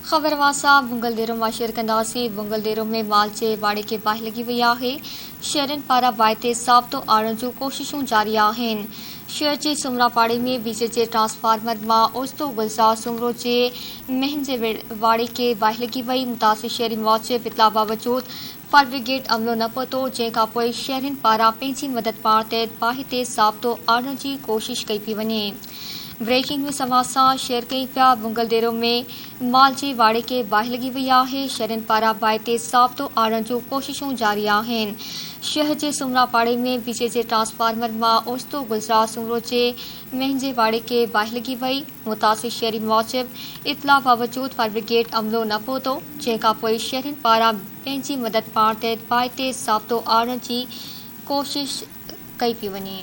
ख़बरवासा बुंगलदेरो मां शेयर कंदासीं। बुंगलदेरो में मालचे वाड़े खे बाहि लॻी वई आहे। शहरनि पारां बाहि ते साबितो आणण जूं कोशिशूं जारी आहिनि। शहर जे सुमरापाड़े में बिजली जे ट्रांसफार्मर मां ओचितो गुलज़ार सुमरो जे महंजे वाड़े खे बाहि लॻी वई। मुतासिर शहरी मौजिब इतला बावजूद फायर ब्रिगेड अमलो न पहुतो, जंहिंखां पोइ शहरनि पारां पंहिंजी मदद पाण तहत बाहि ते साबितो आणण जी कोशिश कई पई वञे। ब्रेकिंग न्यूज़ समाज सां शेयर कई पिया। बुंगलदेरो में माल जे वाड़े खे बाहि लॻी वई आहे। शहरनि पारां बाहि ते साबितो आणण जूं कोशिशूं जारी आहिनि। शहर जे सुमरापाड़े में बिजली जे ट्रांसफार्मर मां ओचितो गुलज़ार सुमरो जे महंजे वाड़े खे बाहि लॻी वई। मुतासिर शहरी मौजिब इतला बावजूद फायर ब्रिगेड अमलो न पहुतो, जंहिंखां पोइ शहरनि पारां पंहिंजी मदद पाण तहत बाहि ते साबितो आणण जी कोशिश कई पई वञे।